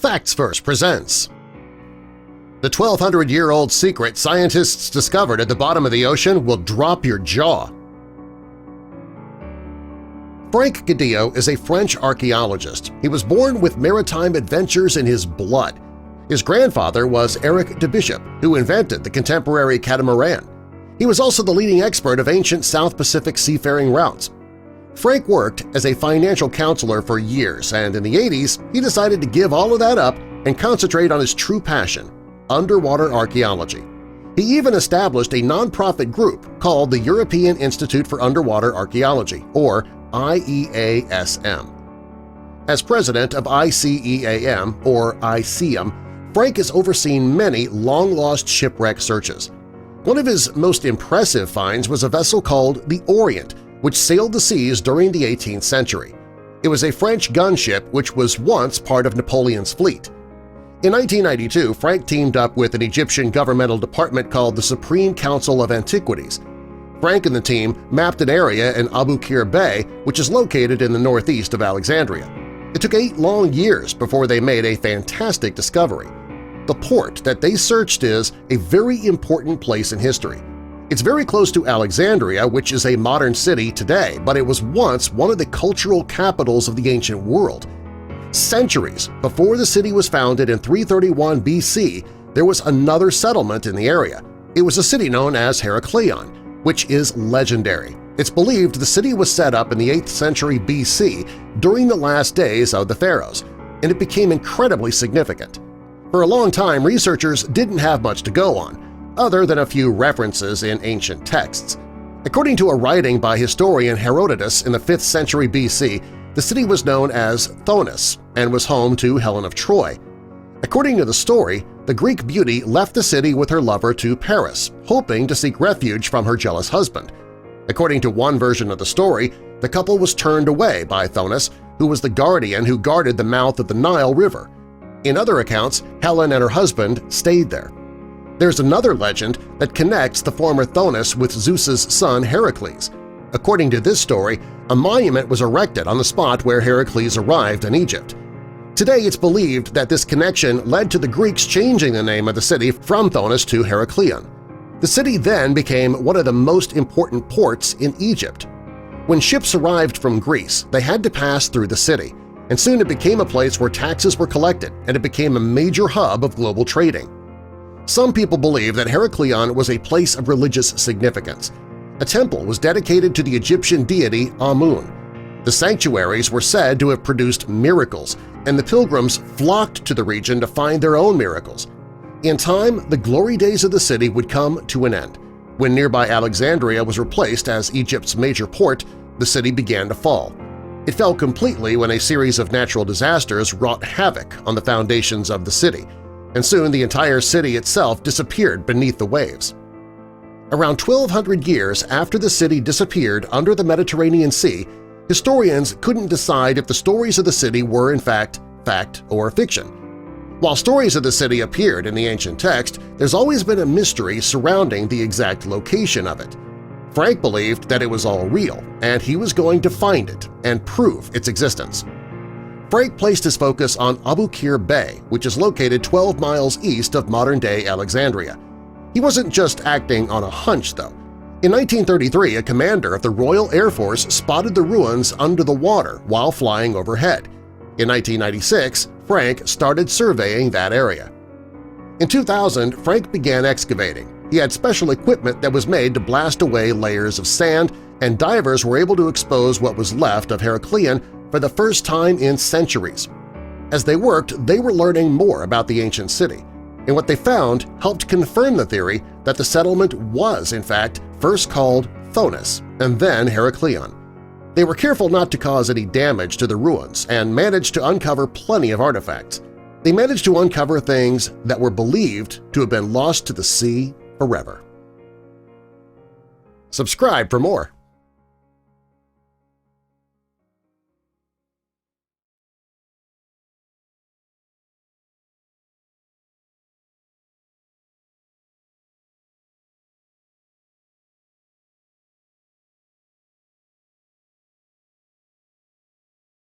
Facts First presents the 1,200-year-old secret scientists discovered at the bottom of the ocean will drop your jaw. Frank Goddio is a French archaeologist. He was born with maritime adventures in his blood. His grandfather was Eric de Bishop, who invented the contemporary catamaran. He was also the leading expert of ancient South Pacific seafaring routes. Frank worked as a financial counselor for years, and in the 80s he decided to give all of that up and concentrate on his true passion – underwater archaeology. He even established a nonprofit group called the European Institute for Underwater Archaeology, or IEASM. As president of ICEAM, or ICEAM, Frank has overseen many long-lost shipwreck searches. One of his most impressive finds was a vessel called the Orient, which sailed the seas during the 18th century. It was a French gunship which was once part of Napoleon's fleet. In 1992, Frank teamed up with an Egyptian governmental department called the Supreme Council of Antiquities. Frank and the team mapped an area in Abu Qir Bay, which is located in the northeast of Alexandria. It took 8 long years before they made a fantastic discovery. The port that they searched is a very important place in history. It's very close to Alexandria, which is a modern city today, but it was once one of the cultural capitals of the ancient world. Centuries before the city was founded in 331 BC, there was another settlement in the area. It was a city known as Heraklion, which is legendary. It's believed the city was set up in the 8th century BC during the last days of the pharaohs, and it became incredibly significant. For a long time, researchers didn't have much to go on, other than a few references in ancient texts. According to a writing by historian Herodotus in the 5th century BC, the city was known as Thonis and was home to Helen of Troy. According to the story, the Greek beauty left the city with her lover to Paris, hoping to seek refuge from her jealous husband. According to one version of the story, the couple was turned away by Thonis, who was the guardian who guarded the mouth of the Nile River. In other accounts, Helen and her husband stayed there. There's another legend that connects the former Thonis with Zeus's son Heracles. According to this story, a monument was erected on the spot where Heracles arrived in Egypt. Today it's believed that this connection led to the Greeks changing the name of the city from Thonis to Heraklion. The city then became one of the most important ports in Egypt. When ships arrived from Greece, they had to pass through the city, and soon it became a place where taxes were collected and it became a major hub of global trading. Some people believe that Heraklion was a place of religious significance. A temple was dedicated to the Egyptian deity Amun. The sanctuaries were said to have produced miracles, and the pilgrims flocked to the region to find their own miracles. In time, the glory days of the city would come to an end. When nearby Alexandria was replaced as Egypt's major port, the city began to fall. It fell completely when a series of natural disasters wrought havoc on the foundations of the city, and soon the entire city itself disappeared beneath the waves. Around 1,200 years after the city disappeared under the Mediterranean Sea, historians couldn't decide if the stories of the city were in fact or fiction. While stories of the city appeared in the ancient text, there's always been a mystery surrounding the exact location of it. Frank believed that it was all real, and he was going to find it and prove its existence. Frank placed his focus on Abu Qir Bay, which is located 12 miles east of modern-day Alexandria. He wasn't just acting on a hunch, though. In 1933, a commander of the Royal Air Force spotted the ruins under the water while flying overhead. In 1996, Frank started surveying that area. In 2000, Frank began excavating. He had special equipment that was made to blast away layers of sand, and divers were able to expose what was left of Heraklion for the first time in centuries. As they worked, they were learning more about the ancient city, and what they found helped confirm the theory that the settlement was, in fact, first called Thonis and then Heraklion. They were careful not to cause any damage to the ruins and managed to uncover plenty of artifacts. They managed to uncover things that were believed to have been lost to the sea forever. Subscribe for more.